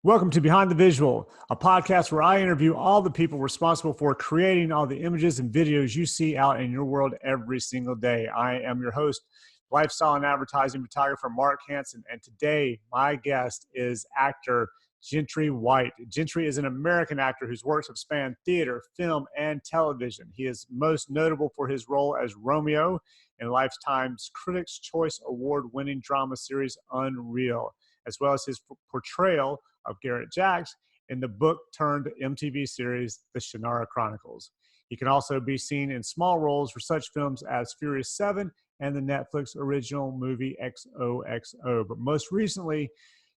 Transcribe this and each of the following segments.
Welcome to Behind the Visual, a podcast where I interview all the people responsible for creating all the images and videos you see out in your world every single day. I am your host, lifestyle and advertising photographer Mark Hansen, and today my guest is actor Gentry White. Gentry is an American actor whose works have spanned theater, film, and television. He is most notable for his role as Romeo in Lifetime's Critics' Choice Award-winning drama series Unreal, as well as his portrayal of Garrett Jacks in the book-turned-MTV series, The Shannara Chronicles. He can also be seen in small roles for such films as Furious 7 and the Netflix original movie XOXO. But most recently,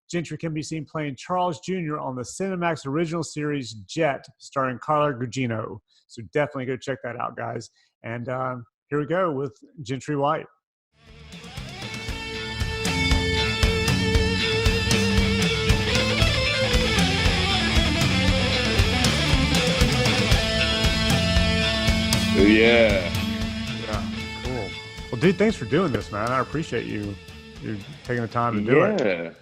Gentry can be seen playing Charles Jr. on the Cinemax original series JETT, starring Carla Gugino. So definitely go check that out, guys. And here we go with Gentry White. Yeah, cool. Well, dude, thanks for doing this, man. I appreciate you taking the time to do it.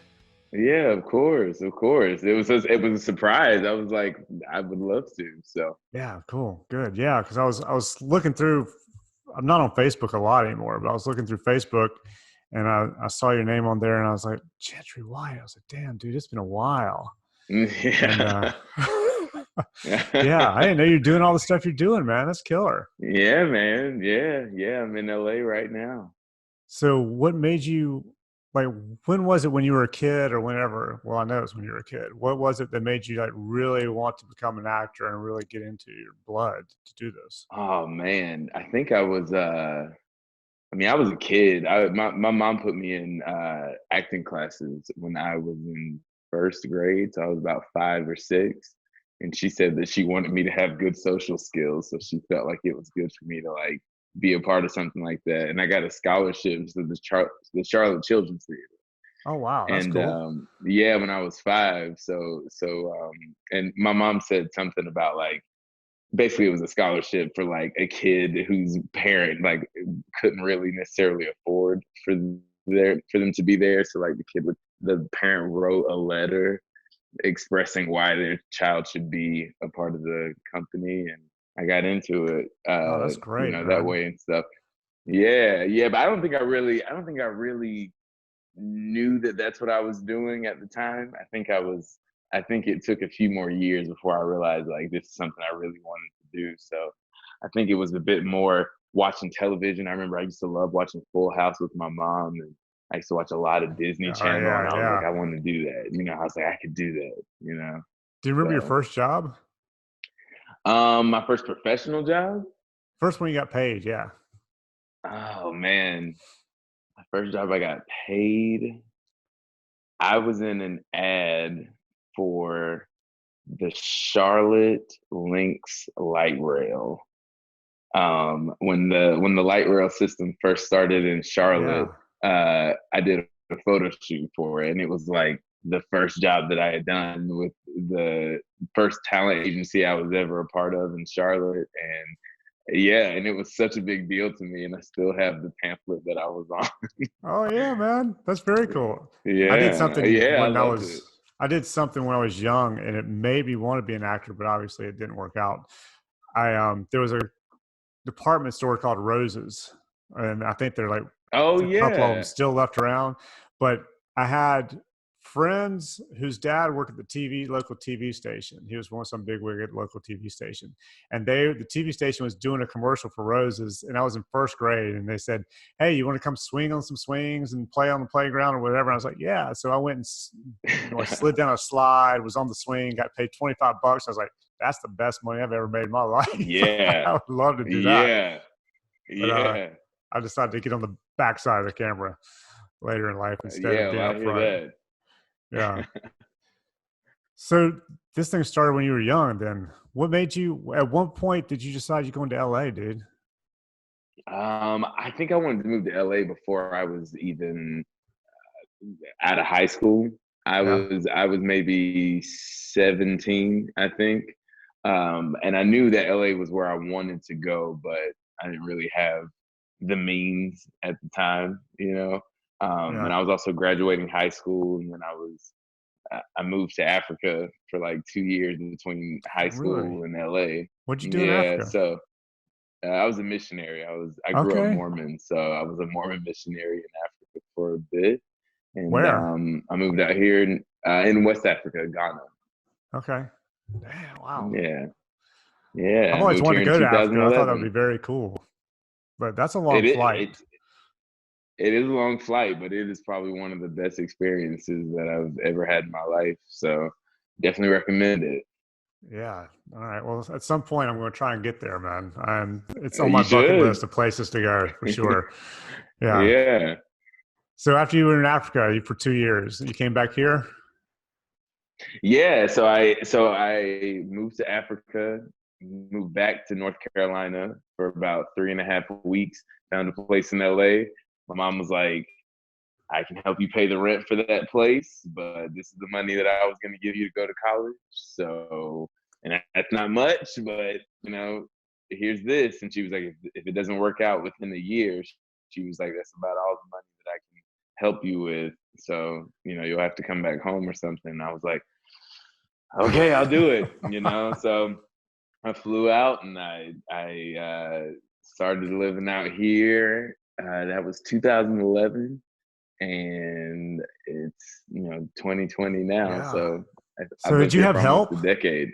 Yeah, of course. It was a surprise. I was like, I would love to. So yeah, cool, good. Yeah, because I was looking through. I'm not on Facebook a lot anymore, but I was looking through Facebook, and I saw your name on there, and I was like, Gentry White. I was like, damn, dude, it's been a while. Yeah. Yeah, I didn't know you're doing all the stuff you're doing, man. That's killer. Yeah, man. Yeah. I'm in LA right now. So what made you, like, when was it when you were a kid or whenever? Well, I know it's when you were a kid. What was it that made you like really want to become an actor and really get into your blood to do this? Oh man. I think I was I was a kid. My mom put me in acting classes when I was in first grade. So I was about 5 or 6. And she said that she wanted me to have good social skills. So she felt like it was good for me to like be a part of something like that. And I got a scholarship to the Charlotte Children's Theater. Oh, wow. That's cool. Yeah, when I was 5. And my mom said something about like, basically it was a scholarship for like a kid whose parent like couldn't really necessarily afford for them to be there. So like the parent wrote a letter expressing why their child should be a part of the company, and I got into it. Oh, that's great, that way and stuff. Yeah, but I don't think I really knew that that's what I was doing at the time. I think it took a few more years before I realized like this is something I really wanted to do. So I think it was a bit more watching television. I remember I used to love watching Full House with my mom, and I used to watch a lot of Disney Channel, and I was like, I want to do that. I was like, I could do that. Do you remember your first job? My first professional job? First one you got paid, yeah. Oh man. My first job I got paid. I was in an ad for the Charlotte Lynx light rail. When the light rail system first started in Charlotte, I did a photo shoot for it, and it was like the first job that I had done with the first talent agency I was ever a part of in Charlotte. And it was such a big deal to me, and I still have the pamphlet that I was on. Oh yeah, man, that's very cool. Yeah, I did something I did something when I was young, and it made me want to be an actor, but obviously it didn't work out. There was a department store called Roses, and I think they're like a couple of them still left around. But I had friends whose dad worked at the local TV station. He was some bigwig at the local TV station, and the TV station was doing a commercial for Roses, and I was in first grade, and they said, "Hey, you want to come swing on some swings and play on the playground or whatever?" And I was like, "Yeah." So I went and I slid down a slide, was on the swing, got paid $25. I was like, "That's the best money I've ever made in my life." Yeah, I would love to do that. Yeah. I decided to get on the backside of the camera later in life instead of being up front. Yeah. So this thing started when you were young. Then what made you? At one point, did you decide you're going to LA, dude? I think I wanted to move to LA before I was even out of high school. I was maybe 17, I think, and I knew that LA was where I wanted to go, but I didn't really have the means at the time, And I was also graduating high school, and then I was I moved to Africa for like 2 years in between high Really? school and LA. What'd you do in Yeah, Africa? so I was a missionary. I grew up Okay. Mormon, so I was a Mormon missionary in Africa for a bit, and Where? I moved out here in West Africa, Ghana. Okay. Damn, wow. Yeah, I've yeah. I always moved wanted here to in go to Africa. I thought that would 2011. be very cool, but that's a long It, flight. it it is a long flight, but it is probably one of the best experiences that I've ever had in my life. So definitely recommend it. Yeah. All right. Well, at some point, I'm going to try and get there, man. It's on my You bucket should. list of places to go for sure. Yeah. Yeah. So after you were in Africa for 2 years, you came back here. Yeah, so I moved to Africa, moved back to North Carolina for about 3.5 weeks, found a place in LA. My mom was like, I can help you pay the rent for that place, but this is the money that I was gonna give you to go to college. So, and that's not much, but here's this. And she was like, if it doesn't work out within a year, she was like, that's about all the money that I can help you with. So, you'll have to come back home or something. And I was like, okay, I'll do it. So I flew out and I started living out here. That was 2011, and it's 2020 now. Yeah. So I've So did lived you here have for almost help? a decade.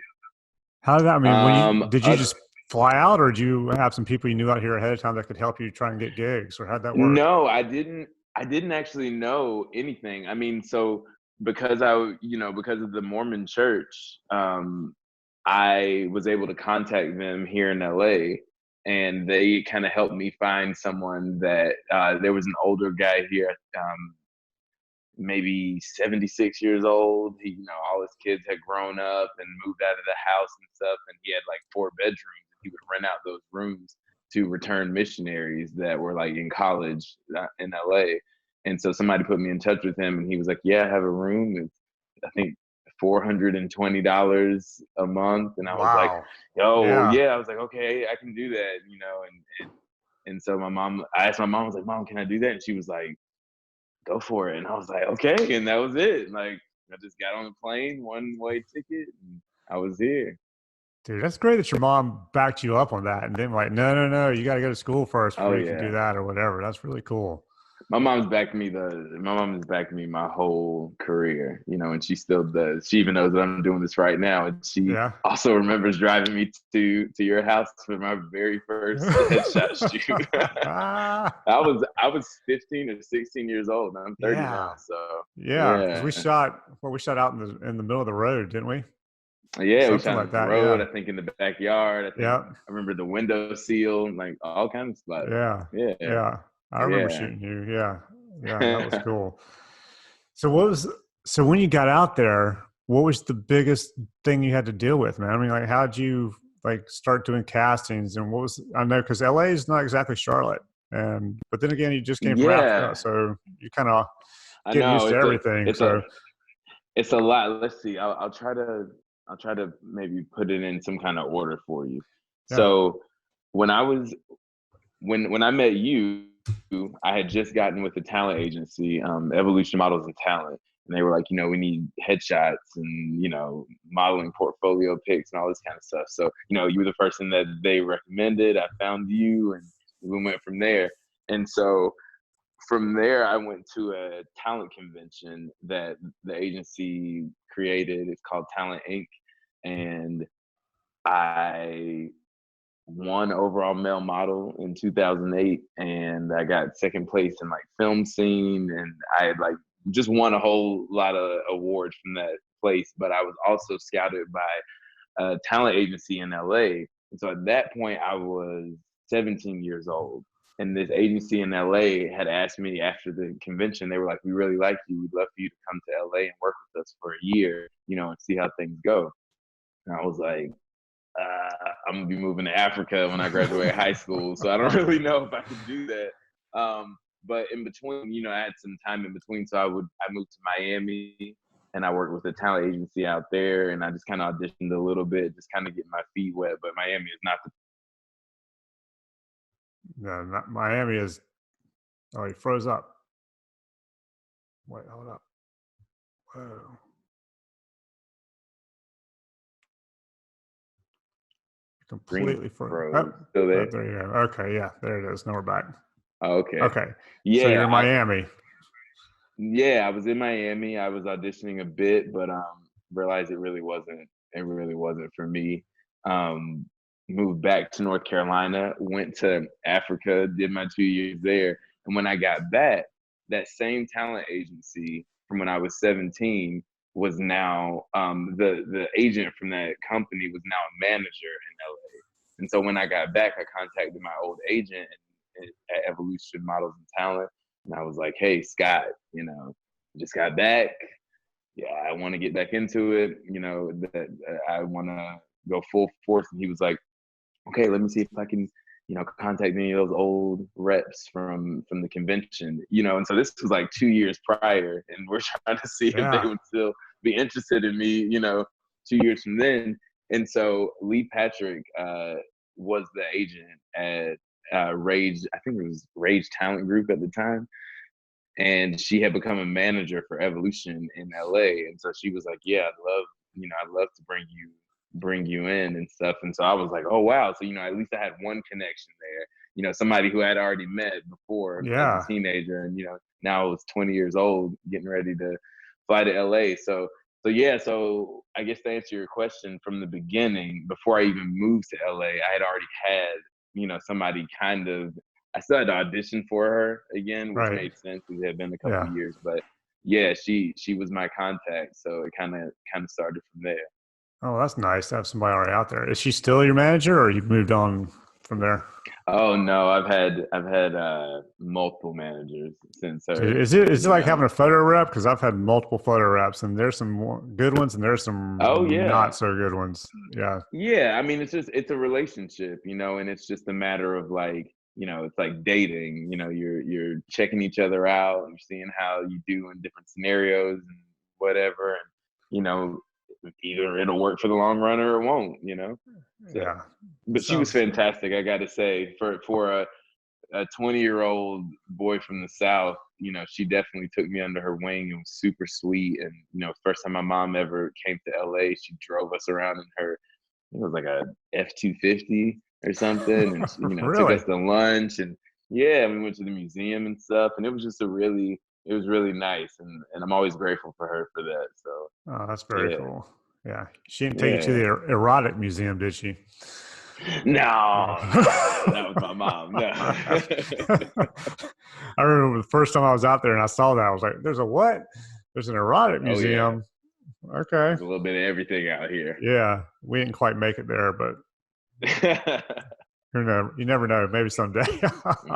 How did that? I mean, did you Uh, just fly out, or did you have some people you knew out here ahead of time that could help you try and get gigs, or how'd that work? no, I didn't. I didn't actually know anything. I mean, so because of the Mormon church, I was able to contact them here in LA, and they kind of helped me find someone that there was an older guy here, maybe 76 years old. All his kids had grown up and moved out of the house and stuff, and he had like 4 bedrooms. He would rent out those rooms to return missionaries that were like in college in LA. And so somebody put me in touch with him, and he was like, "Yeah, I have a room. It's, I think, $420 a month." And I was like, Wow. "Yo, Yeah. yeah." I was like, "Okay, I can do that." And so I asked my mom, I was like, "Mom, can I do that?" And she was like, "Go for it." And I was like, "Okay." And that was it. Like, I just got on the plane, one way ticket, and I was here. Dude, that's great that your mom backed you up on that and then like, no, no, no, you got to go to school first Oh before you can do yeah. that or whatever. That's really cool. My mom has backed me my whole career, and she still does. She even knows that I'm doing this right now. And she Yeah. also remembers driving me to your house for my very first headshot shoot. I was 15 or 16 years old, and I'm 30 now. Yeah. So Yeah. Because yeah. we shot out in the middle of the road, didn't we? Yeah, we Something shot like in the that. road. Yeah. I think in the backyard. Yeah. I remember the window seal, like all kinds of spots. Yeah. Yeah, Yeah. I remember yeah. shooting you. Yeah. Yeah. That was cool. So so when you got out there, what was the biggest thing you had to deal with, man? I mean, like, how'd you like start doing castings and I know because LA is not exactly Charlotte. But then again, you just came from Africa. Yeah, So you kind of I getting know used to everything. it's a So it's a lot. Let's see. I'll try to maybe put it in some kind of order for you. yeah. So when I was when I met you, I had just gotten with the talent agency, Evolution Models and Talent, and they were like, we need headshots and modeling portfolio pics and all this kind of stuff. So you were the person that they recommended. I found you, and we went from there. And so from there, I went to a talent convention that the agency created. It's called Talent Inc. And I won overall male model in 2008, and I got second place in like film scene, and I had like just won a whole lot of awards from that place. But I was also scouted by a talent agency in LA. And so at that point I was 17 years old. And this agency in LA had asked me after the convention, they were like, "We really like you. We'd love for you to come to LA and work with us for a year, and see how things go." And I was like, I'm gonna be moving to Africa when I graduate high school, so I don't really know if I can do that. But in between, I had some time in between, so I moved to Miami, and I worked with a talent agency out there, and I just kind of auditioned a little bit, just kind of getting my feet wet. But Miami is not the No, not, Miami is. Oh, he froze up. Wait, hold up. Whoa. Completely frozen. froze. Oh, Still there? there you go. Okay, yeah, there it is. Now we're back. Oh, okay. Okay, so Yeah, you're in Miami. yeah, I was in Miami. I was auditioning a bit, but realized it really wasn't. It really wasn't for me. Um, Moved back to North Carolina. Went to Africa. Did my 2 years there. And when I got back, that same talent agency from when I was 17 was now the agent from that company was now a manager in LA. And so when I got back, I contacted my old agent at Evolution Models and Talent, and I was like, "Hey, Scott, just got back. Yeah, I want to get back into it. That I want to go full force." And he was like, "Okay, let me see if I can, contact any of those old reps from the convention." And so this was like 2 years prior, and we're trying to see if they Yeah. would still be interested in me, 2 years from then. And so Lee Patrick was the agent at Rage. I think it was Rage Talent Group at the time, and she had become a manager for Evolution in LA. And so she was like, "Yeah, I'd love to bring you in and stuff." And so I was like, "Oh wow!" So at least I had one connection there. Somebody who I had already met before as a Yeah. teenager, and now I was 20 years old, getting ready to fly to LA. So yeah, so I guess to answer your question, from the beginning, before I even moved to LA, I had already had somebody kind of. I still had to audition for her again, which Right. made sense because it had been a couple Yeah. of years. But yeah, she was my contact, so it kind of started from there. Oh, that's nice to have somebody already out there. Is she still your manager, or you've moved on from there? Oh no, I've had multiple managers since Dude, her. is it like having a photo rep? Because I've had multiple photo reps, and there's some good ones, and there's Oh some not yeah, so good ones. Yeah. yeah. I mean, it's a relationship, and it's just a matter of like, it's like dating. You're checking each other out, you're seeing how you do in different scenarios and whatever, and either it'll work for the long run or it won't. So, Yeah. but she was Sounds. fantastic. I got to say, for a 20-year-old boy from the South, she definitely took me under her wing and was super sweet. And, first time my mom ever came to LA, she drove us around in her, it was like a F-250 or something. And, took Really? us to lunch, and yeah, we went to the museum and stuff. And it was just it was really nice. And I'm always grateful for her for that. So Oh, that's very yeah, cool. Yeah. She didn't take you to yeah. the erotic museum, did she? No. No, no, that was my mom. No. I remember the first time I was out there and I saw that, I was like, "There's a what? There's an erotic Oh yeah. museum." Okay. There's a little bit of everything out here. Yeah, we didn't quite make it there, but who knows? You never know. Maybe someday.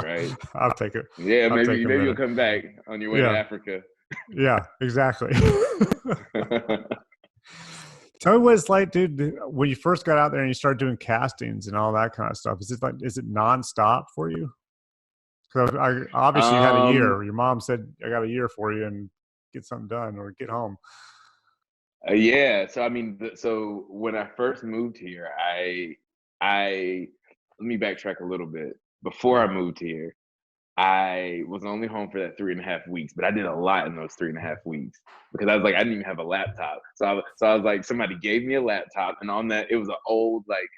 Right. I'll take it. Yeah, I'll take a maybe you'll minute. come back on your way to Yeah. Africa. Yeah. Exactly. Tell me what it's like, dude, when you first got out there and you started doing castings and all that kind of stuff. Is it nonstop for you? Because obviously you had a um year. Your mom said, "I got a year for you, and get something done or get home." yeah, so I mean, so when I first moved here, I let me backtrack a little bit. Before I Yeah. moved here, I was only home for that 3.5 weeks, but I did a lot in those 3.5 weeks because I was like, I didn't even have a laptop. So I was like, somebody gave me a laptop, and on that, it was an old like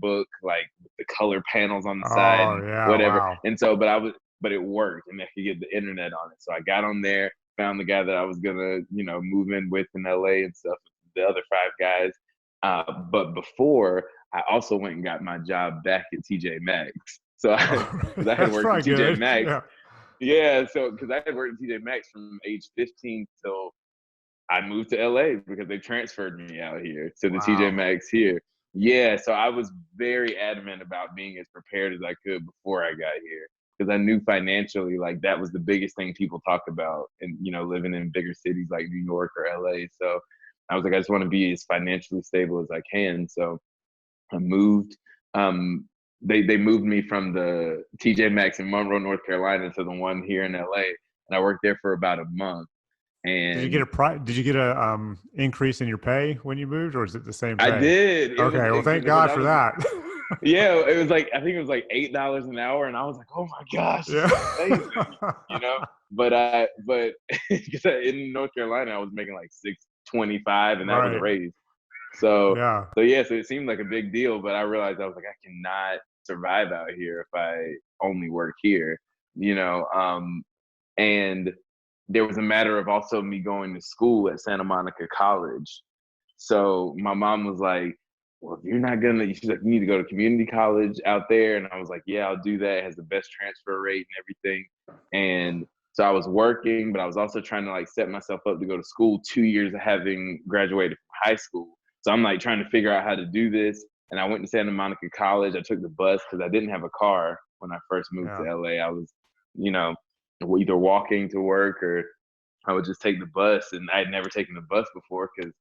MacBook, like with the color panels on the side Oh and yeah. whatever. Wow. And so, but it worked, and I could get the internet on it. So I got on there, found the guy that I was gonna, move in with in LA and stuff, the other 5 guys. But before, I also went and got my job back at TJ Maxx. So Oh, because I had that's worked at probably TJ good. Maxx. Yeah. Yeah, so because I had worked at TJ Maxx from age 15 till I moved to LA because they transferred me out here to the TJ Wow. Maxx here. Yeah, so I was very adamant about being as prepared as I could before I got here because I knew financially, like, that was the biggest thing people talk about, and living in bigger cities like New York or LA. So I was like, I just want to be as financially stable as I can. So I moved. Um, they moved me from the TJ Maxx in Monroe, North Carolina, to the one here in LA, and I worked there for about a month. And Did you get a increase in your pay when you moved, or is it the same I pay? did. It was Okay. Well, thank because God I for was, that. yeah, it was like, I think it was like $8 an hour, and I was like, oh my gosh, this Yeah. is amazing, you know. But because in North Carolina I was making like 6.25, and that was a Right. raise. So, Yeah. so yeah, so it seemed like a big deal, but I realized I was like, I cannot survive out here if I only work here, you know. And there was a matter of also me going to school at Santa Monica College. So my mom was like, well, if you're not gonna, she's like, you need to go to community college out there. And I was like, yeah, I'll do that. It has the best transfer rate and everything. And so I was working, but I was also trying to like set myself up to go to school 2 years of having graduated from high school. So I'm like trying to figure out how to do this. And I went to Santa Monica College. I took the bus because I didn't have a car when I first moved Yeah. to LA. I was, you know, either walking to work or I would just take the bus. And I had never taken the bus before because,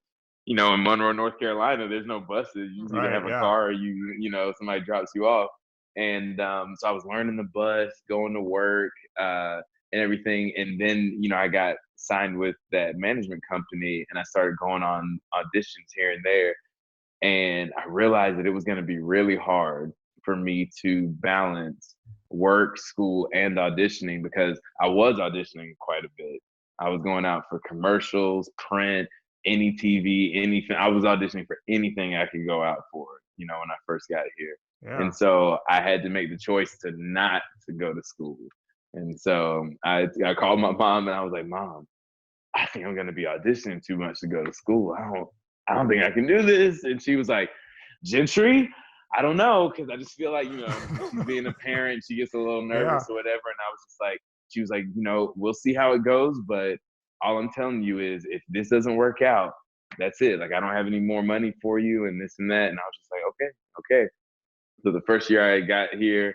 you know, in Monroe, North Carolina, there's no buses. You either Right. have a Yeah. car or you know, somebody drops you off. And so I was learning the bus, going to work, and everything. And then, you know, I got signed with that management company and I started going on auditions here and there. And I realized that it was going to be really hard for me to balance work, school, and auditioning because I was auditioning quite a bit. I was going out for commercials, print, any TV, anything. I was auditioning for anything I could go out for, you know, when I first got here. Yeah. And so I had to make the choice to not to go to school. And so I called my mom and I was like, Mom, I think I'm gonna be auditioning too much to go to school. I don't think I can do this. And she was like, Gentry, I don't know, because I just feel like, you know, she's being a parent, she gets a little Yeah. nervous or whatever. And I was just like, she was like, you know, we'll see how it goes, but all I'm telling you is if this doesn't work out, that's it. Like I don't have any more money for you and this and that. And I was just like, okay. So the first year I got here,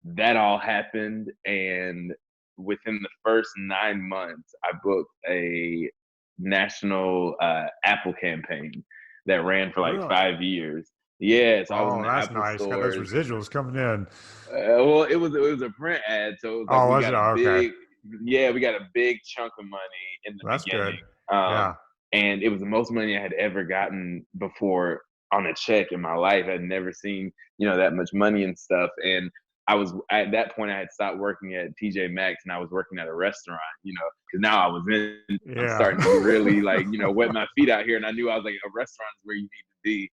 that all happened. And within the first 9 months, I booked a national Apple campaign that ran for like Really? 5 years. Yeah, so I was in Oh, the that's Apple nice. Got those stores. residuals coming in. Well, it was a print ad, so it was like Oh, was it? Oh, okay. we got a big chunk of money in the That's good. beginning, um, Yeah. and it was the most money I had ever gotten before on a check in my life. I'd never seen that much money and stuff, and I was at that point I had stopped working at TJ Maxx and I was working at a restaurant, because now I'm Yeah. starting to really like wet my feet out here, and I knew I was like a restaurant is where you need to be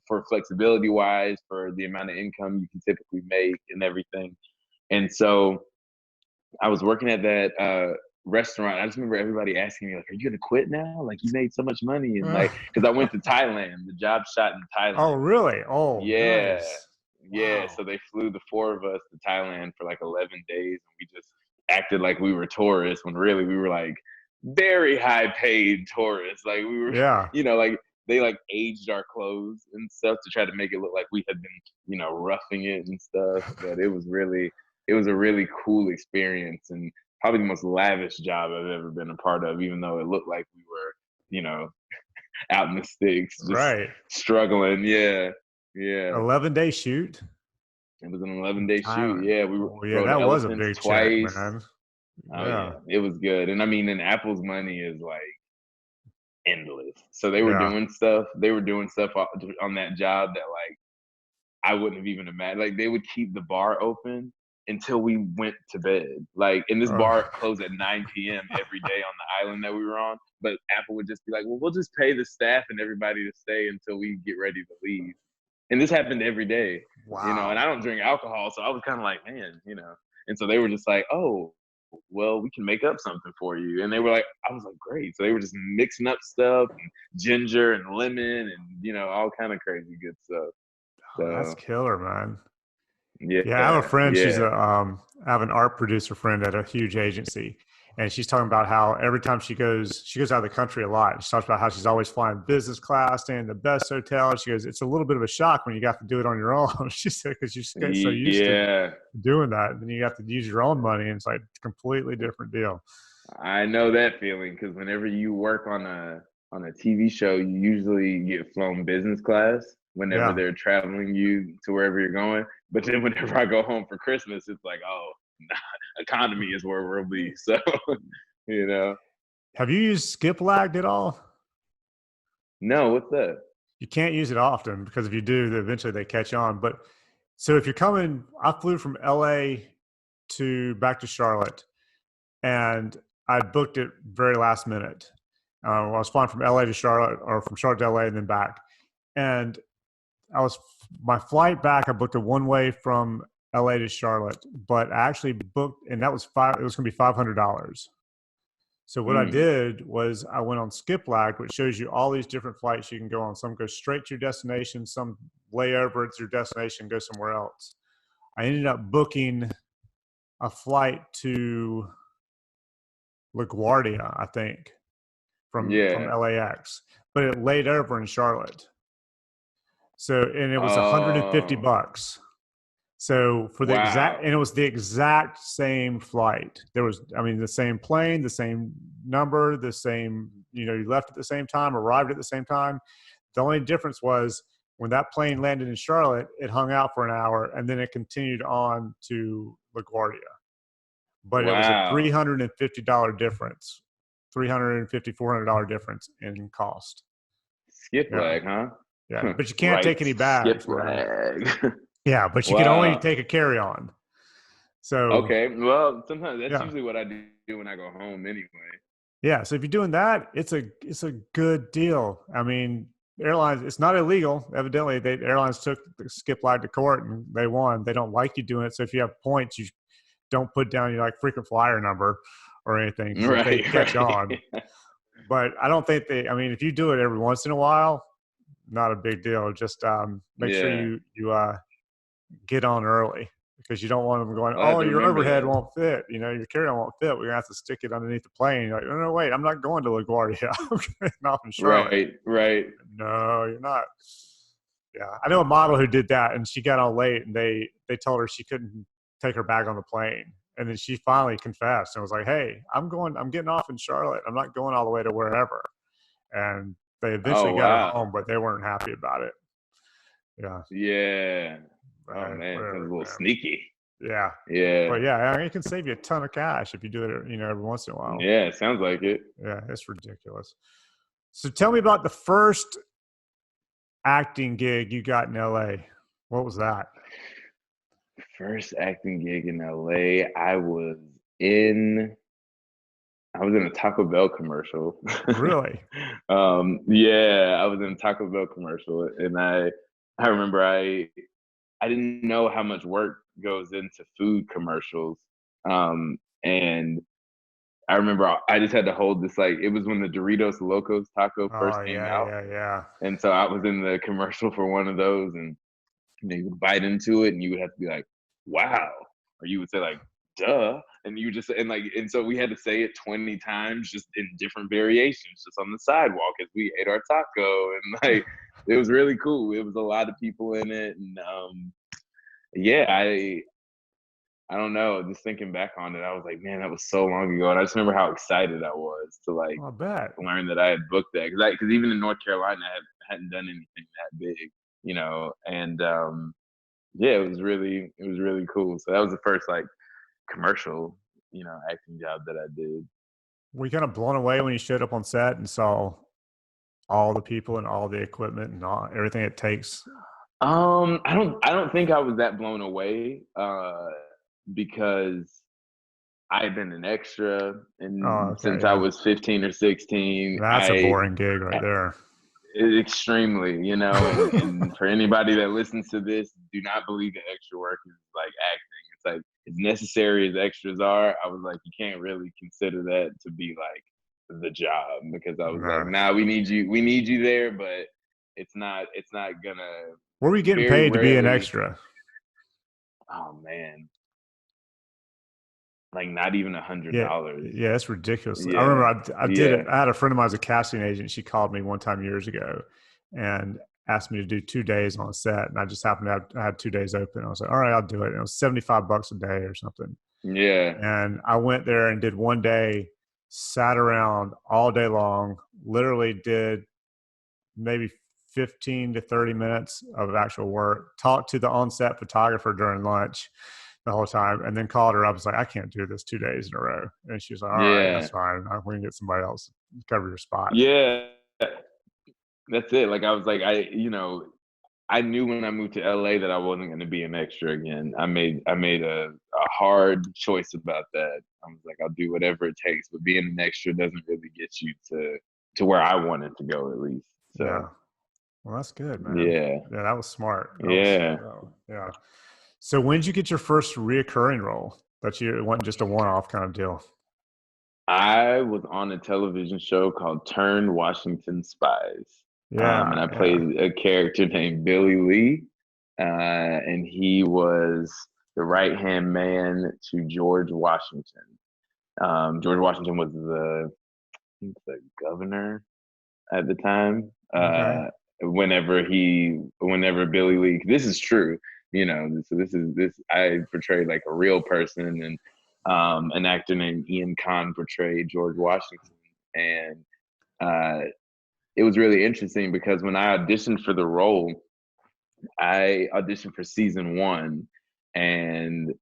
for flexibility wise, for the amount of income you can typically make and everything. And so I was working at that restaurant. I just remember everybody asking me, like, are you going to quit now? Like, you made so much money. And like, because I went to Thailand, the job shot in Oh, Thailand. really? Oh, Yeah. nice. Yeah. Wow. So they flew the four of us to Thailand for like 11 days. And we just acted like we were tourists when really we were like very high paid tourists. Like we were, Yeah. like they like aged our clothes and stuff to try to make it look like we had been, roughing it and stuff. But it was a really cool experience and probably the most lavish job I've ever been a part of, even though it looked like we were, out in the sticks, just Right. struggling. Yeah. Yeah. 11-day shoot. It was an 11-day shoot. Thailand. Yeah. We Oh, yeah. rode That was a elephants big check, twice. man. Oh Yeah. yeah. It was good. And I mean, and Apple's money is like endless. So they were Yeah. doing stuff. They were doing stuff on that job that like I wouldn't have even imagined. Like they would keep the bar open until we went to bed. Like, and this Oh. bar closed at 9 p.m. every day on the island that we were on. But Apple would just be like, well, we'll just pay the staff and everybody to stay until we get ready to leave. And this happened every day, and I Wow. don't drink alcohol. So I was kind of like, man. And so they were just like, oh, well, we can make up something for you. And they were like, I was like, great. So they were just mixing up stuff and ginger and lemon and, all kind of crazy good stuff. Oh, that's So killer, man. Yeah, I have a yeah, friend. She's yeah. I have an art producer friend at a huge agency, and she's talking about how every time she goes out of the country a lot. She talks about how she's always flying business class, staying in the best hotel. She goes, it's a little bit of a shock when you got to do it on your own. She said because you just get so used to Yeah, doing that, and then you have to use your own money, and it's like a completely different deal. I know that feeling because whenever you work on a TV show, you usually get flown business class whenever Yeah. they're traveling you to wherever you're going. But then whenever I go home for Christmas, it's like, oh, economy is where we'll be. So, you know, Have you used skip lagged at all? no, what's that? You can't use it often because if you do, then eventually they catch on. But so if you're coming, I flew from LA to back to Charlotte, and I booked it very last minute. I was flying from LA to Charlotte, or from Charlotte to LA and then back. And my flight back, I booked a one-way from LA to Charlotte, but I actually booked, and that was it was going to be $500. So what I did was I went on Skiplack, which shows you all these different flights you can go on. Some go straight to your destination, some lay over at your destination, go somewhere else. I ended up booking a flight to LaGuardia, I think, from LAX, but it laid over in Charlotte. So, and it was $150. So for the exact, and it was the exact same flight. There was, I mean, the same plane, the same number, the same, you left at the same time, arrived at the same time. The only difference was when that plane landed in Charlotte, it hung out for an hour and then it continued on to LaGuardia. But it was a $350 difference, $400 difference in cost. Skip lag, huh? Yeah, but you can't take any bags. Skip lag. Yeah, but you can only take a carry-on. So okay, well, sometimes that's usually what I do when I go home anyway. Yeah, so if you're doing that, it's a good deal. I mean, airlines, it's not illegal. Evidently, airlines took the skip lag to court and they won. They don't like you doing it. So if you have points, you don't put down your frequent flyer number or anything. Right, they catch on. But I don't think I mean, if you do it every once in a while, not a big deal. Just make sure you get on early, because you don't want them going, your overhead won't fit. Your carry-on won't fit. We're going to have to stick it underneath the plane. You're like, no, wait, I'm not going to LaGuardia. I'm getting off in Charlotte. Right. No, you're not. Yeah. I know a model who did that, and she got on late, and they told her she couldn't take her bag on the plane. And then she finally confessed and was like, hey, I'm getting off in Charlotte. I'm not going all the way to wherever. And they eventually got her home, but they weren't happy about it. Yeah. Yeah. Oh man, that's a little sneaky. Yeah. Yeah. But yeah, I mean, it can save you a ton of cash if you do it, every once in a while. Yeah, it sounds like it. Yeah, it's ridiculous. So tell me about the first acting gig you got in LA. What was that? First acting gig in LA, I was in a Taco Bell commercial. Really? Yeah, I was in a Taco Bell commercial, and I remember I didn't know how much work goes into food commercials. And I remember I just had to hold this, it was when the Doritos Locos Taco first came out. Yeah. And so I was in the commercial for one of those, and you would bite into it and you would have to be like, wow. Or you would say duh. And you just, and so we had to say it 20 times just in different variations, just on the sidewalk as we ate our taco. And it was really cool. It was a lot of people in it. And I don't know, just thinking back on it, I was like, man, that was so long ago. And I just remember how excited I was to I bet. learn that I had booked that. Cause even in North Carolina, I hadn't done anything that big, and it was really cool. So that was the first commercial, acting job that I did. Were you kind of blown away when you showed up on set and saw all the people and all the equipment and everything it takes? I don't think I was that blown away, because I had been an extra since I was 15 or 16. That's a boring gig right there. Extremely, and for anybody that listens to this, do not believe that extra work is acting. It's as necessary as extras are. I was like, you can't really consider that to be the job, because I was like, nah, we need you there, but it's not gonna. Where were you getting paid to be an extra? Oh man, not even $100. Yeah, it's ridiculous. Yeah. I remember I did it. I had a friend of mine who's a casting agent. She called me one time years ago and asked me to do 2 days on set, and I just happened to I had 2 days open. I was like, all right, I'll do it. And it was $75 a day or something. Yeah. And I went there and did 1 day, sat around all day long, literally did maybe 15 to 30 minutes of actual work, talked to the on-set photographer during lunch the whole time, and then called her up. I was like, I can't do this 2 days in a row. And she was like, all right, that's fine. We can get somebody else to cover your spot. Yeah. That's it. I was like, I knew when I moved to LA that I wasn't going to be an extra again. I made a hard choice about that. I was like, I'll do whatever it takes, but being an extra doesn't really get you to to where I wanted to go at least. So Yeah. Well, that's good, man. yeah. Yeah, that was smart. Yeah. Yeah. So when did you get your first reoccurring role that you wasn't just a one-off kind of deal? I was on a television show called Turn Washington Spies. Yeah. And I Yeah. played a character named Billy Lee. And he was the right-hand man to George Washington. George Washington was the governor at the time. Okay. Whenever Billy Lee, this is true, so this I portrayed like a real person, and an actor named Ian Kahn portrayed George Washington, and it was really interesting because when I auditioned for the role, I auditioned for season 1, and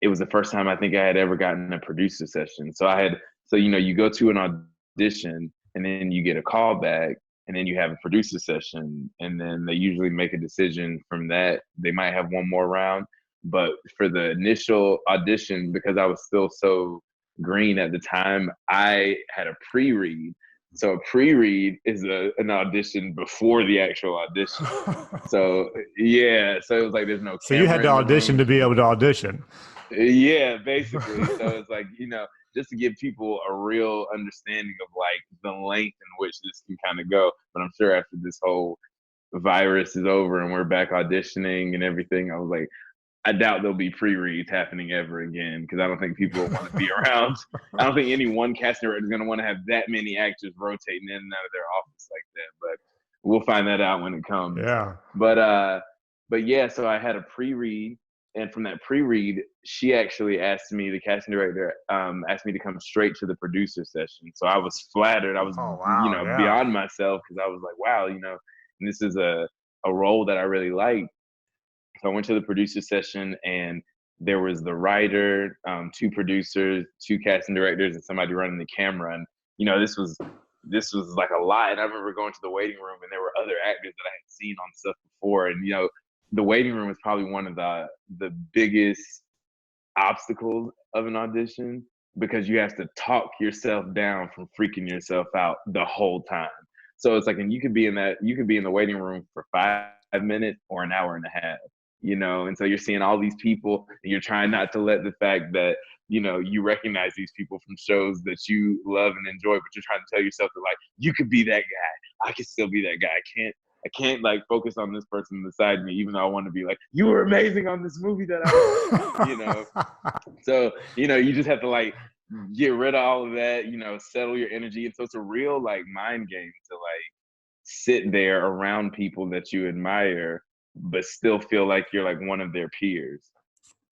it was the first time I think I had ever gotten a producer session. So you go to an audition and then you get a call back and then you have a producer session, and then they usually make a decision from that. They might have one more round, but for the initial audition, because I was still so green at the time, I had a pre-read. So a pre-read is an audition before the actual audition. So yeah, so it was like there's no So you had camera to in the audition room. to be able to audition. Yeah, basically. So it's like, just to give people a real understanding of like the length in which this can kind of go. But I'm sure after this whole virus is over and we're back auditioning and everything, I was like, I doubt there'll be pre-reads happening ever again, because I don't think people will want to be around. I don't think any one casting director is going to want to have that many actors rotating in and out of their office like that. But we'll find that out when it comes. Yeah. But yeah, so I had a pre-read, and from that pre-read, she actually asked me, the casting director, asked me to come straight to the producer session. So I was flattered. I was, Oh, wow. Yeah. beyond myself, because I was like, wow, and this is a role that I really like. So I went to the producer session, and there was the writer, 2 producers, 2 casting directors, and somebody running the camera. And this was like a lot. And I remember going to the waiting room, and there were other actors that I had seen on stuff before. And the waiting room was probably one of the biggest obstacles of an audition, because you have to talk yourself down from freaking yourself out the whole time. So it's like, and you could be in the waiting room for 5 minutes or an hour and a half. And so you're seeing all these people, and you're trying not to let the fact that you recognize these people from shows that you love and enjoy, but you're trying to tell yourself that, like, you could be that guy. I could still be that guy. I can't like focus on this person beside me, even though I want to be like, you were amazing on this movie that I So you just have to like get rid of all of that, settle your energy. And so it's a real like mind game to like sit there around people that you admire, but still feel like you're like one of their peers.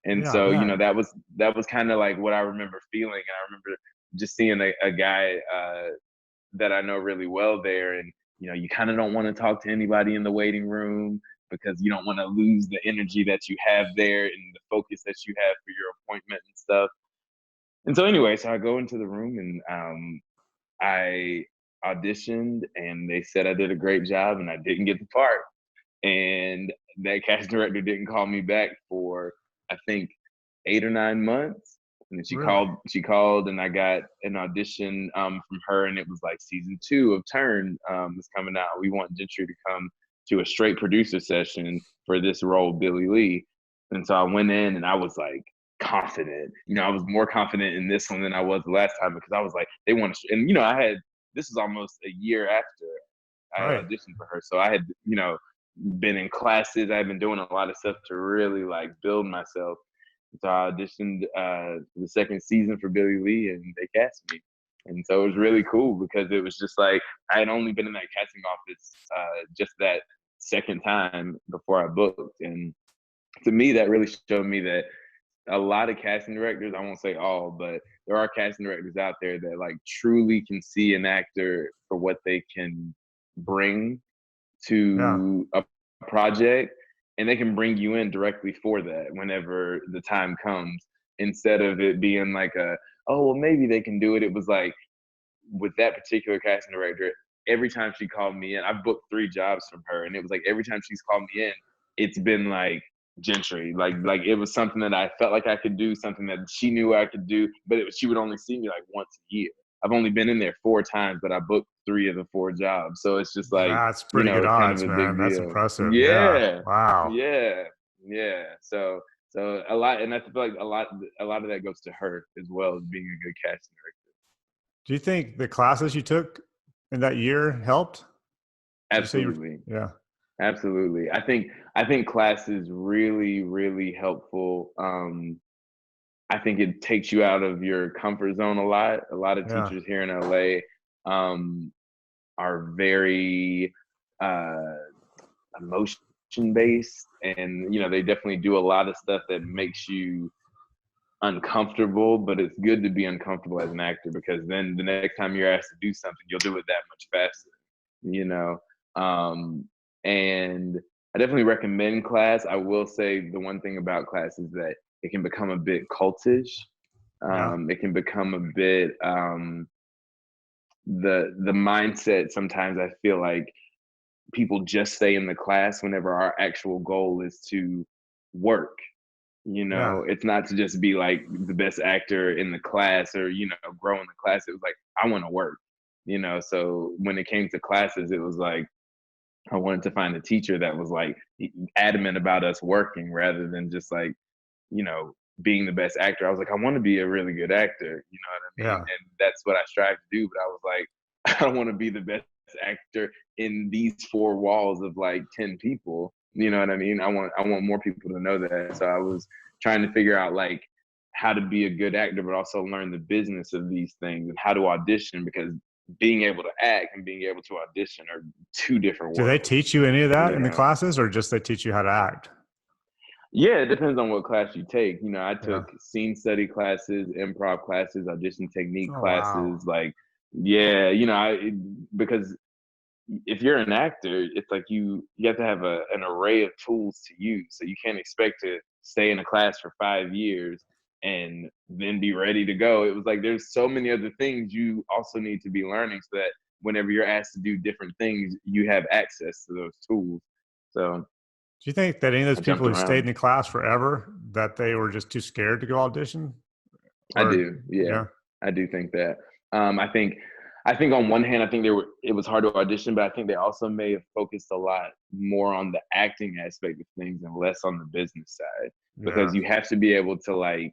And Yeah, I so, bet. that was kind of like what I remember feeling. And I remember just seeing a guy that I know really well there. And, you kind of don't want to talk to anybody in the waiting room, because you don't want to lose the energy that you have there and the focus that you have for your appointment and stuff. And so anyway, so I go into the room, and I auditioned, and they said I did a great job, and I didn't get the part. And that casting director didn't call me back for, I think, 8 or 9 months. And then Really? she called, and I got an audition from her, and it was like season 2 of Turn is coming out. We want Gentry to come to a straight producer session for this role, Billy Lee. And so I went in, and I was like confident. I was more confident in this one than I was the last time, because I was like, they want to, and this is almost a year after I Right. auditioned for her. So I had, been in classes. I've been doing a lot of stuff to really like build myself. So I auditioned the second season for Billy Lee, and they cast me. And so it was really cool, because it was just like, I had only been in that casting office just that second time before I booked. And to me, that really showed me that a lot of casting directors, I won't say all, but there are casting directors out there that like truly can see an actor for what they can bring Yeah. to a project, and they can bring you in directly for that whenever the time comes, instead of it being like oh, well, maybe they can do it. It was like, with that particular casting director, every time she called me in, I've booked 3 jobs from her, and it was like every time she's called me in, it's been like Gentry, like it was something that I felt like I could do, something that she knew I could do, but she would only see me like once a year. I've only been in there 4 times, but I booked 3 of the 4 jobs. So it's just like, That's pretty good it's kind of odds, a man. big That's deal. impressive. Yeah. Yeah. Wow. Yeah. Yeah. So a lot, and I feel like a lot of that goes to her as well as being a good casting director. Do you think the classes you took in that year helped? Did you say you were, Absolutely. yeah. Absolutely. I think class is really, really helpful. I think it takes you out of your comfort zone a lot. A lot of Yeah. teachers here in LA are very uh, emotion based, and they definitely do a lot of stuff that makes you uncomfortable. But it's good to be uncomfortable as an actor, because then the next time you're asked to do something, you'll do it that much faster. You know, um, and I definitely recommend class. I will say the one thing about class is that it can become a bit cultish. Yeah. It can become a bit the mindset. Sometimes I feel like people just stay in the class whenever our actual goal is to work. Yeah. It's not to just be like the best actor in the class, or grow in the class. It was like, I want to work. So when it came to classes, it was like I wanted to find a teacher that was like adamant about us working, rather than just like, you know, being the best actor. I was like, I want to be a really good actor. You know what I mean? Yeah. And that's what I strive to do. But I was like, I don't want to be the best actor in these 4 walls of like 10 people. You know what I mean? I want more people to know that. So I was trying to figure out like how to be a good actor, but also learn the business of these things and how to audition, because being able to act and being able to audition are 2 different Do they worlds. teach you any of that You in the know? classes, or just they teach you how to act? Yeah, it depends on what class you take. I Yeah. took scene study classes, improv classes, audition technique Oh, wow. classes. Like, yeah, because if you're an actor, it's like you have to have an array of tools to use. So you can't expect to stay in a class for 5 years and then be ready to go. It was like there's so many other things you also need to be learning, so that whenever you're asked to do different things, you have access to those tools. So Do you think that any of those I people jumped who stayed in around. the class forever, that they were just too scared to go audition? I Or, do, yeah, yeah. I do think that. I think on one hand, I think it was hard to audition, but I think they also may have focused a lot more on the acting aspect of things and less on the business side, Yeah. because you have to be able to like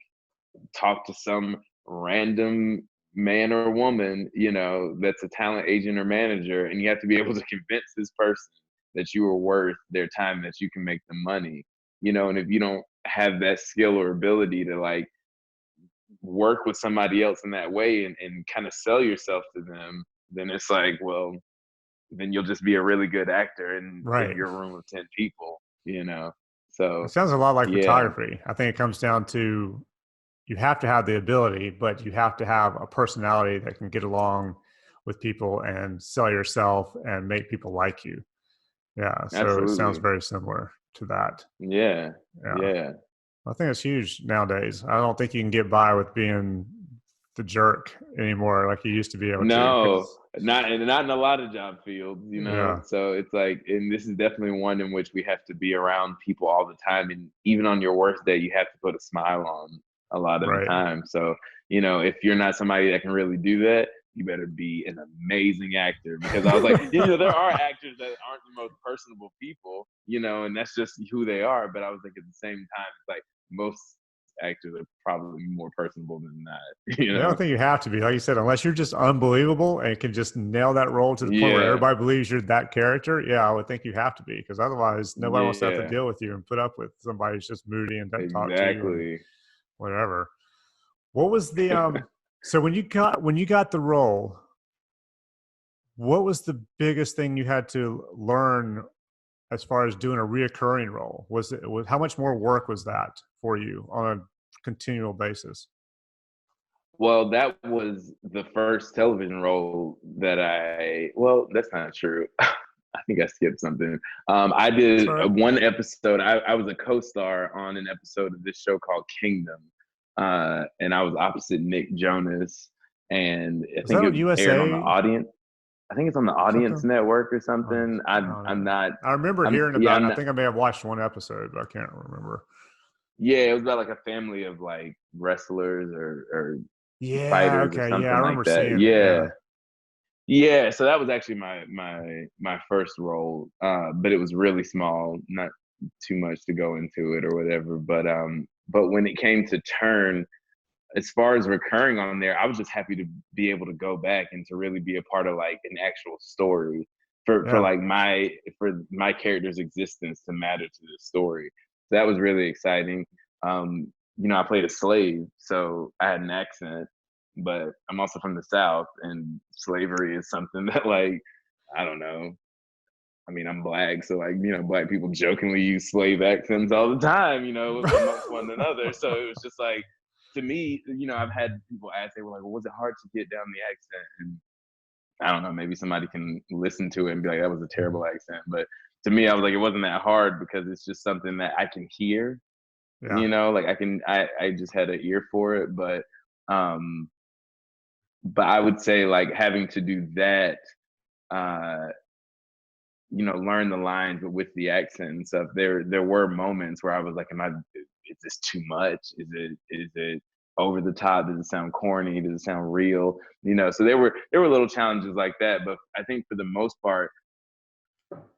talk to some random man or woman, that's a talent agent or manager, and you have to be able to convince this person that you are worth their time, that you can make them money, and if you don't have that skill or ability to like work with somebody else in that way, and kind of sell yourself to them, then it's like, well, then you'll just be a really good actor in Right. your room of 10 people. It So sounds a lot like yeah, photography. I think it comes down to you have to have the ability, but you have to have a personality that can get along with people and sell yourself and make people like you. Yeah. So it sounds absolutely. very similar to that. Yeah. Yeah. Yeah. I think it's huge nowadays. I don't think you can get by with being the jerk anymore like you used to be able to. No, Because, not in a lot of job fields. yeah, So it's like, and this is definitely one in which we have to be around people all the time. And even on your worst day, you have to put a smile on a lot of the right. time. So, if you're not somebody that can really do that, you better be an amazing actor. Because I was like, there are actors that aren't the most personable people, and that's just who they are. But I was like, at the same time, it's like most actors are probably more personable than that, you I don't know? think you have to be. Like you said, unless you're just unbelievable and can just nail that role to the point where Yeah. everybody believes you're that character. Yeah, I would think you have to be, because otherwise nobody wants to have to Yeah, deal with you and put up with somebody who's just moody and doesn't talk to you and exactly. whatever. What was the so when you got the role, what was the biggest thing you had to learn as far as doing a reoccurring role? Was how much more work was that for you on a continual basis? Well, that was the first television role that well, that's not true. I think I skipped something. I That's did all right. one episode. I was a co-star on an episode of this show called Kingdom, and I was opposite Nick Jonas, and I Was think that on it aired on the USA Audience. I think it's on the Audience something? Network or Oh, something. I don't I'm know. not. I remember I'm hearing yeah. about it. I'm I not. think I may have watched one episode, but I can't remember. Yeah, it was about like a family of like wrestlers or Yeah. fighters or Okay. Yeah, I something like remember that. seeing it. Yeah. Yeah. Yeah, so that was actually my first role, but it was really small, not too much to go into it or whatever. But when it came to turn, as far as recurring on there, I was just happy to be able to go back and to really be a part of like an actual story Yeah. for my character's existence to matter to the story. So that was really exciting. I played a slave, so I had an accent, but I'm also from the South, and slavery is something that like I don't know. I mean, I'm black, so like black people jokingly use slave accents all the time, amongst one another. So it was just like, to me, I've had people ask, they were like, well, "Was it hard to get down the accent?" And I don't know, maybe somebody can listen to it and be like, "That was a terrible accent." But to me, I was like, it wasn't that hard because it's just something that I can hear. Yeah. Like I just had an ear for it, um, but I would say like having to do that. Uh, learn the lines, but with the accent and stuff, there were moments where I was like, is this too much? Is it over the top? Does it sound corny? Does it sound real? So there were little challenges like that, but I think for the most part,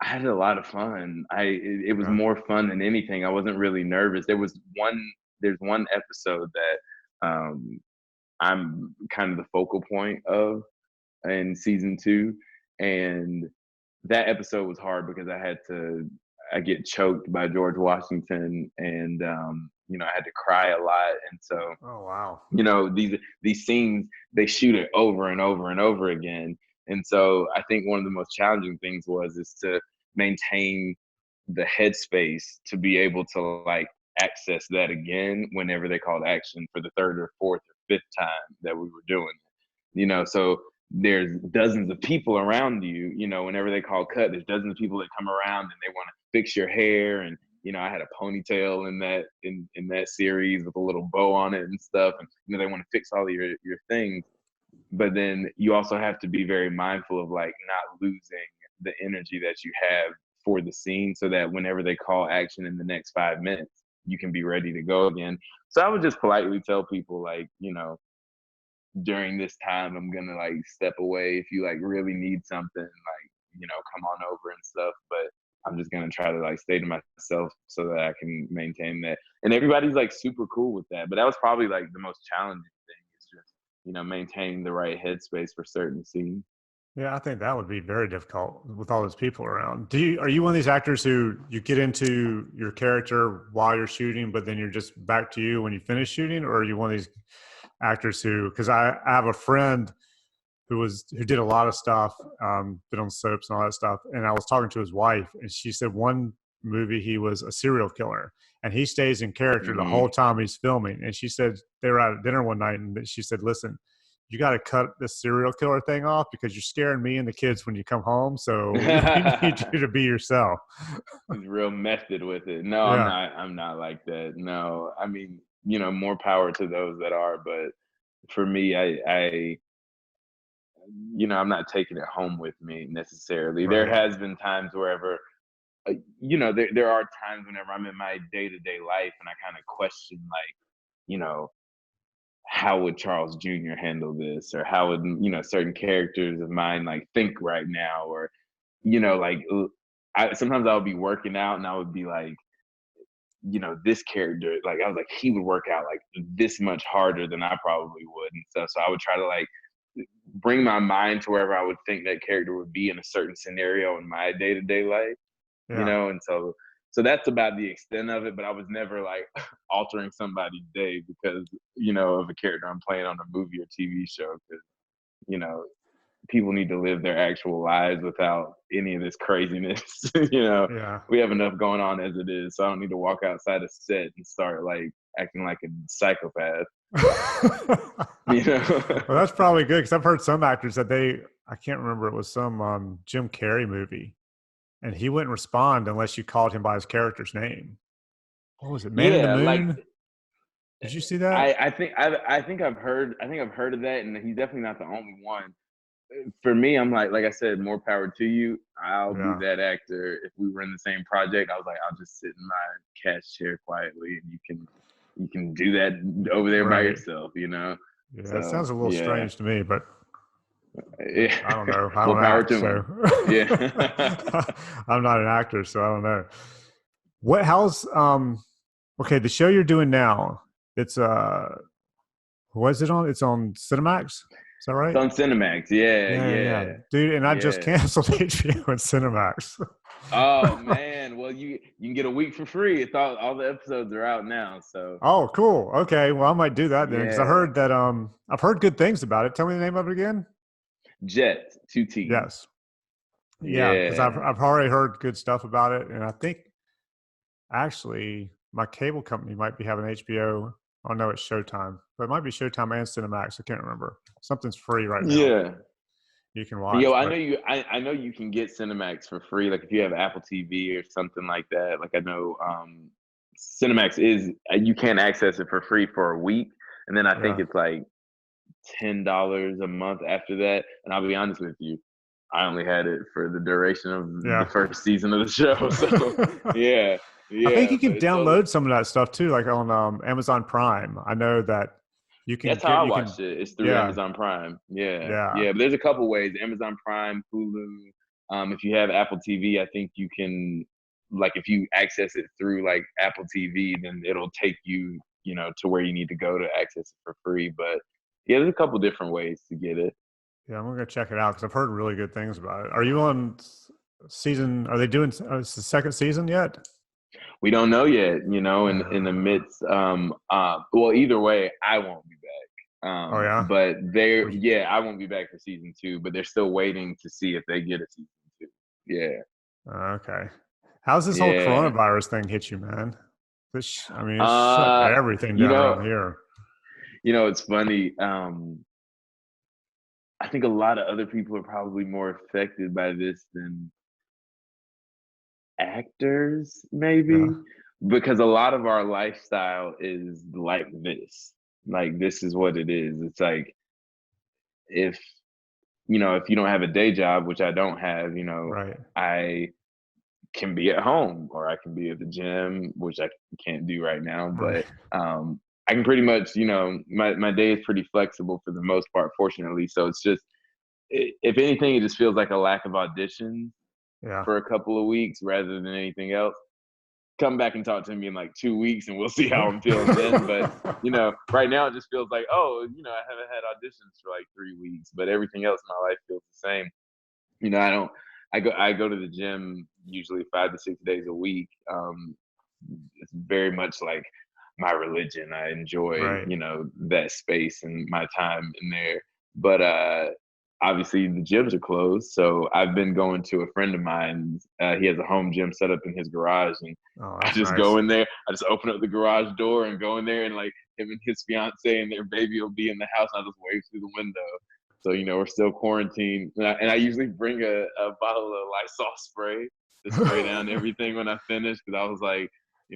I had a lot of fun. It was Yeah. more fun than anything. I wasn't really nervous. There's one episode that I'm kind of the focal point of in season 2, and that episode was hard because I get choked by George Washington, and I had to cry a lot, and so Oh wow. these scenes, they shoot it over and over and over again, and so I think one of the most challenging things is to maintain the headspace to be able to like access that again whenever they called action for the third or fourth or fifth time that we were doing it. So there's dozens of people around you, whenever they call cut, there's dozens of people that come around and they want to fix your hair. And I had a ponytail in that series with a little bow on it and stuff, and they want to fix all of your things. But then you also have to be very mindful of like not losing the energy that you have for the scene, so that whenever they call action in the next 5 minutes, you can be ready to go again. So I would just politely tell people like, during this time I'm gonna like step away. If you like really need something, like, come on over and stuff. But I'm just gonna try to like stay to myself so that I can maintain that. And everybody's like super cool with that. But that was probably like the most challenging thing, is just, maintaining the right headspace for certain scenes. Yeah, I think that would be very difficult with all those people around. Are you one of these actors who you get into your character while you're shooting, but then you're just back to you when you finish shooting? Or are you one of these actors who, because I have a friend who did a lot of stuff, been on soaps and all that stuff. And I was talking to his wife, and she said one movie he was a serial killer, and he stays in character the Mm-hmm. whole time he's filming. And she said they were at dinner one night, and she said, "Listen, you got to cut this serial killer thing off because you're scaring me and the kids when you come home. So we need you to be yourself." He's real method with it. No, I'm Yeah, not. I'm not like that. No, I mean, more power to those that are. But for me, I'm not taking it home with me necessarily. There right. has been times wherever, there are times whenever I'm in my day to day life and I kind of question, like, you know, how would Charles Jr. handle this, or how would certain characters of mine like think right now, or like sometimes I would be working out and I would be like, this character, like I was like, he would work out like this much harder than I probably would and stuff. So I would try to like bring my mind to wherever I would think that character would be in a certain scenario in my day to day life, Yeah. and so that's about the extent of it. But I was never like altering somebody's day because of a character I'm playing on a movie or TV show, because you know people need to live their actual lives without any of this craziness. Yeah. We have enough going on as it is, so I don't need to walk outside a set and start like acting like a psychopath. you know Well, that's probably good because I've heard some actors that I can't remember, it was some Jim Carrey movie, and he wouldn't respond unless you called him by his character's name. What was it? Man in the yeah, like Moon? Did you see that? I think I've heard of that, and he's definitely not the only one. For me, I'm like I said, more power to you. I'll be Yeah. that actor. If we were in the same project, I was like, I'll just sit in my cast chair quietly, and you can do that over there by Right. yourself. Yeah, it So sounds a little yeah, strange to me, but yeah. I don't know. I More don't power act, to so him. Yeah. I'm not an actor, so I don't know. How's okay, the show you're doing now, it's what is it on? It's on Cinemax. Is that It's right? on Cinemax. Yeah, Yeah, yeah, yeah. yeah, Dude, and I just yeah. canceled HBO and Cinemax. Oh man, well you can get a week for free. It's all the episodes are out now. So Oh, cool. Okay. Well, I might do that then because I yeah, heard that I've heard good things about it. Tell me the name of it again. JETT, two T's. Yes. Yeah, because Yeah, I've already heard good stuff about it, and I think actually my cable company might be having HBO. Oh no, it's Showtime, but it might be Showtime and Cinemax. I can't remember. Something's free right now. yeah. You can watch, Yo, I know but you. I know you can get Cinemax for free. Like if you have Apple TV or something like that. Like I know Cinemax is you can access it for free for a week, and then I think yeah, it's like $10 a month after that. And I'll be honest with you, I only had it for the duration of the yeah. first season of the show. So yeah, I think yeah, you but can it's totally. download some of that stuff too, like on Amazon Prime. I know that That's how I you can, watched it. It's through yeah, Amazon Prime. Yeah, yeah, yeah. But there's a couple ways: Amazon Prime, Hulu. If you have Apple TV, I think you can, like, if you access it through like Apple TV, then it'll take you, to where you need to go to access it for free. But yeah, there's a couple different ways to get it. yeah. I'm gonna check it out because I've heard really good things about it. Are you on season? Are they doing? It's the second season yet? We don't know yet, in the Uh, midst. Well, either way, I won't be back. oh yeah. But they're Would you- yeah, I won't be back for season two. But they're still waiting to see if they get a season two. Yeah, Okay. How's this whole yeah. coronavirus thing hit you, man? I mean, it's shut Uh, everything you down know, around here. it's funny. I think a lot of other people are probably more affected by this than actors, Yeah. maybe, because a lot of our lifestyle is like this. Like this is what it is. It's like if if you don't have a day job, which I don't have, Right. I can be at home or I can be at the gym, which I can't do right now. Right. But I can pretty much, my day is pretty flexible for the most part, fortunately. So it's just, if anything, it just feels like a lack of auditions Yeah. for a couple of weeks rather than anything else. Come back and talk to me in like 2 weeks and we'll see how I'm feeling then. But right now it just feels like, oh, I haven't had auditions for like 3 weeks, but everything else in my life feels the same. I don't. I go to the gym usually 5 to 6 days a week. It's very much like my religion. I enjoy Right. that space and my time in there. But obviously the gyms are closed, so I've been going to a friend of mine. He has a home gym set up in his garage, and Oh, I that's just go nice. in there. I just open up the garage door and go in there, and like him and his fiance and their baby will be in the house. And I just wave through the window. So we're still quarantined, and I usually bring a bottle of Lysol spray to spray down everything when I finish, because I was like,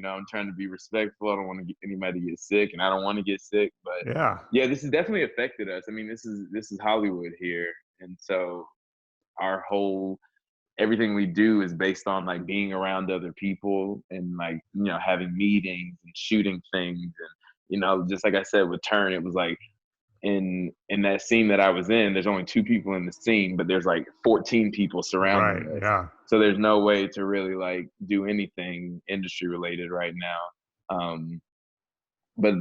I'm trying to be respectful. I don't want to get anybody to get sick, and I don't want to get sick. But Yeah. yeah, this has definitely affected us. I mean, this is Hollywood here, and so our whole everything we do is based on like being around other people and like having meetings and shooting things, and just like I said with Turn, it was like in that scene that I was in, there's only two people in the scene, but there's like 14 people Right. surrounding us. Yeah. So there's no way to really like do anything industry related right now. But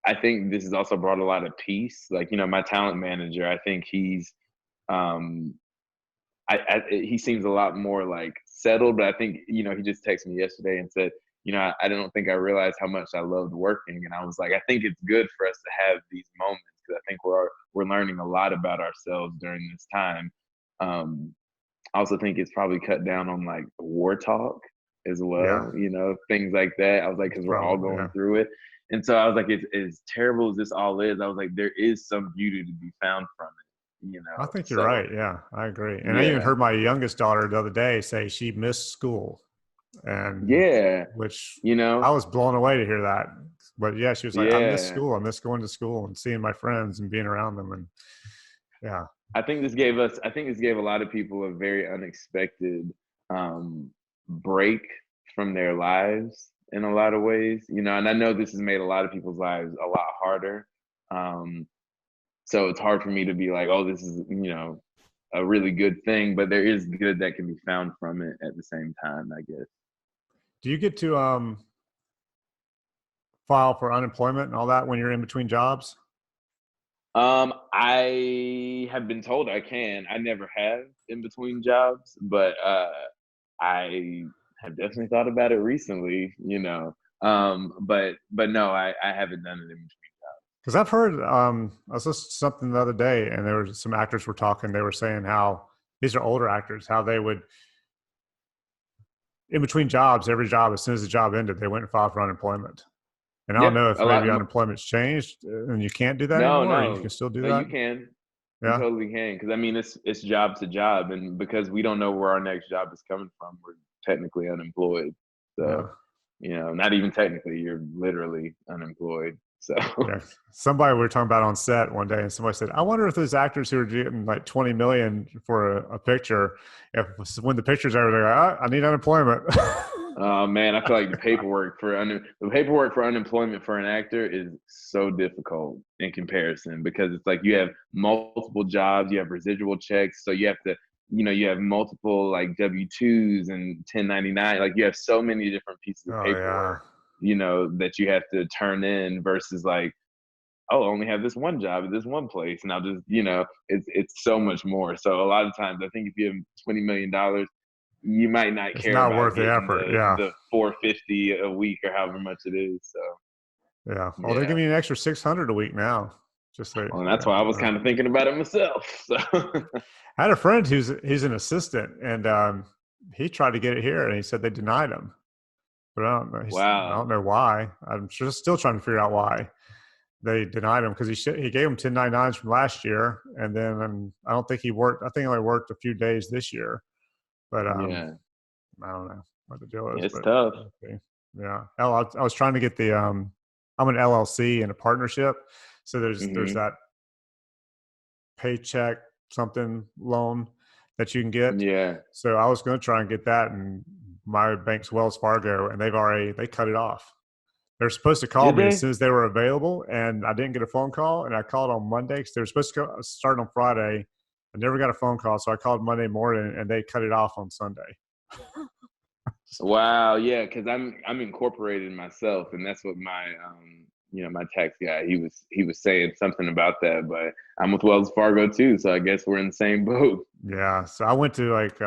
I think this has also brought a lot of peace. Like, my talent manager, I think um he seems a lot more like settled, but I think, he just texted me yesterday and said, I don't think I realized how much I loved working. And I was like, I think it's good for us to have these moments, because I think we're learning a lot about ourselves during this time. I also think it's probably cut down on like war talk as Yeah. well, things like that. I was like, It's because we're all probably, going yeah. through it. And so I was like, as terrible as this all is, I was like, there is some beauty to be found from it. I think you're So right. Yeah, I agree. And I even yeah, heard my youngest daughter the other day say she missed school, and yeah, which you I know, was blown away to hear that. But yeah, she was like, I miss yeah. school. I miss going to school and seeing my friends and being around them. And yeah, I think this gave a lot of people a very unexpected break from their lives in a lot of ways, and I know this has made a lot of people's lives a lot harder. Um, So it's hard for me to be like, oh, this is, a really good thing, but there is good that can be found from it at the same time, I guess. Do you get to file for unemployment and all that when you're in between jobs? I have been told I can. I never have in between jobs, but I have definitely thought about it recently, but no, I haven't done it in between. Because I've heard, I was listening to something the other day, and there were some actors were talking. They were saying how these are older actors, how they would, in between jobs, every job, as soon as the job ended, they went and filed for unemployment. And I don't Yeah, know if a lot. maybe unemployment's changed and you can't do that No, anymore, or you can no, still do no. that. You can. You Yeah. totally can. Because I mean, it's job to job, and because we don't know where our next job is coming from, we're technically unemployed. Yeah. So, not even technically, you're literally unemployed. So, Yeah. Somebody we were talking about on set one day, and somebody said, I wonder if those actors who are getting like 20 million for a picture, if when the picture's over, they're like, I need unemployment. man, I feel like the paperwork for unemployment for an actor is so difficult in comparison, because it's like you have multiple jobs, you have residual checks, so you have to, you have multiple like W-2s and 1099, like you have so many different pieces of Oh, yeah. paperwork, that you have to turn in, versus like, oh, I only have this one job at this one place, and I'll just, it's so much more. So a lot of times, I think if you have $20 million, you might not It's care not about worth the getting effort. Yeah. the 450 a week or however much it is. So Yeah. Well, they're yeah, giving you an extra 600 a week now. Just so, well, and that's why I was kind of thinking about it myself. So I had a friend he's an assistant, and he tried to get it here, and he said they denied him. But I don't know. I don't wow, know why. I'm just still trying to figure out why they denied him, because he gave him 1099s from last year, and then I don't think he worked. I think he only worked a few days this year. But yeah, I don't know what the deal is. it's But tough. okay. Yeah, I was trying to get the I'm an LLC in a partnership, so there's Hmm. that paycheck something loan that you can get. Yeah, So I was going to try and get that, and my bank's Wells Fargo, and they cut it off. They're supposed to call did me as they? soon as they were available, and I didn't get a phone call. And I called on Monday because they were supposed to start on Friday. I never got a phone call, so I called Monday morning, and they cut it off on Sunday. Wow, yeah, because I'm incorporated myself, and that's what my my tax guy, he was saying something about that, but I'm with Wells Fargo too, so I guess we're in the same boat. Yeah, so I went to like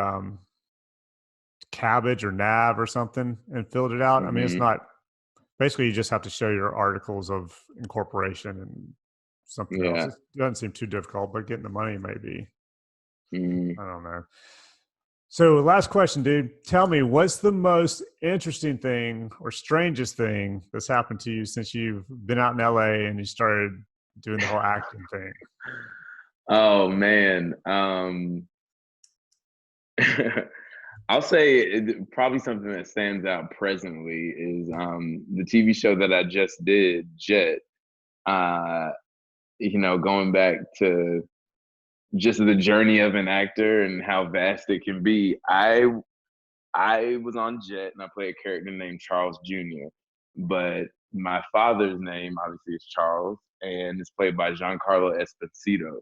Cabbage or Nav or something and filled it out. I mean, it's Hmm. not basically you just have to show your articles of incorporation and something else. Yeah. It doesn't seem too difficult, but getting the money may be. Hmm. I don't know. So, last question, dude. Tell me, what's the most interesting thing or strangest thing that's happened to you since you've been out in LA and you started doing the whole acting thing? Oh man. I'll say probably something that stands out presently is the TV show that I just did, JETT. Uh, going back to just the journey of an actor and how vast it can be. I was on JETT and I played a character named Charles Jr., but my father's name obviously is Charles, and it's played by Giancarlo Esposito.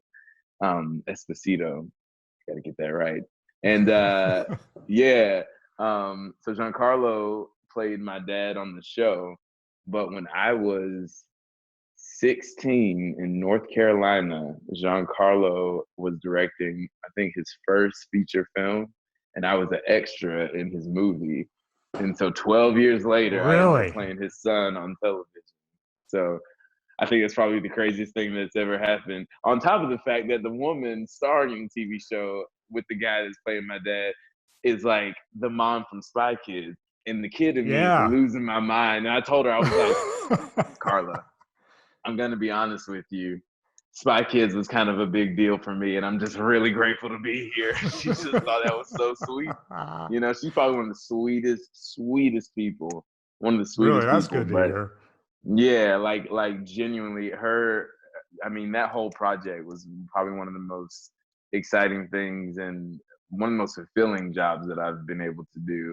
Esposito, gotta get that right. And yeah, so Giancarlo played my dad on the show, but when I was 16 in North Carolina, Giancarlo was directing, I think, his first feature film, and I was an extra in his movie. And so 12 years later, I ended up Really? playing his son on television. So I think it's probably the craziest thing that's ever happened. On top of the fact that the woman starring in the TV show with the guy that's playing my dad is like the mom from Spy Kids. And the kid in me is Yeah. losing my mind. And I told her, I was like, Carla, I'm gonna be honest with you. Spy Kids was kind of a big deal for me, and I'm just really grateful to be here. She just thought that was so sweet. She's probably one of the sweetest people. One of the Really? sweetest That's people. good to But hear. yeah, like genuinely, I mean, that whole project was probably one of the most exciting things and one of the most fulfilling jobs that I've been able to do.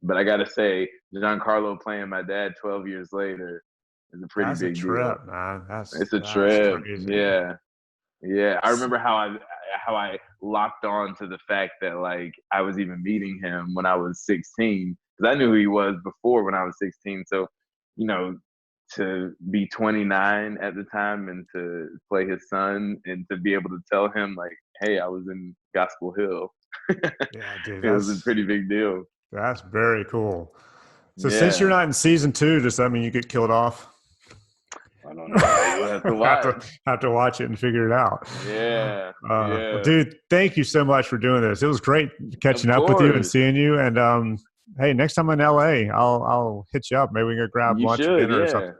But I gotta say, Giancarlo playing my dad 12 years later, is a pretty That's a big deal. trip, man. It's a That's trip. crazy. Yeah. Yeah. I remember how I locked on to the fact that like I was even meeting him when I was 16, because I knew who he was before when I was 16. So, you know, to be 29 at the time and to play his son and to be able to tell him like, hey, I was in Gospel Hill. Yeah, dude, It was a pretty big deal. that's very cool. So since you're Yeah. not in season 2, does that mean you get killed off? I don't know. We'll have to watch. have to watch it and figure it out. Yeah. Well, Yeah. dude, thank you so much for doing this. It was great catching Of up with you and course. seeing you. And hey, next time I'm in LA, I'll hit you up. Maybe we can go grab You lunch or should. dinner or Yeah. something.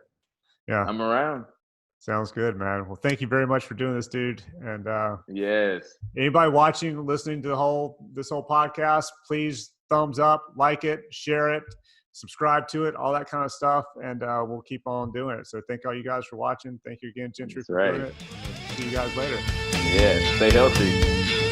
Yeah, I'm around. sounds good, man. Well, thank you very much for doing this, dude. And Yes. anybody watching, listening to this whole podcast, please thumbs up, like it, share it, subscribe to it, all that kind of stuff, and we'll keep on doing it. So thank all you guys for watching. Thank you again, Gentry, That's for doing right. it. See you guys later. Yeah. Stay healthy.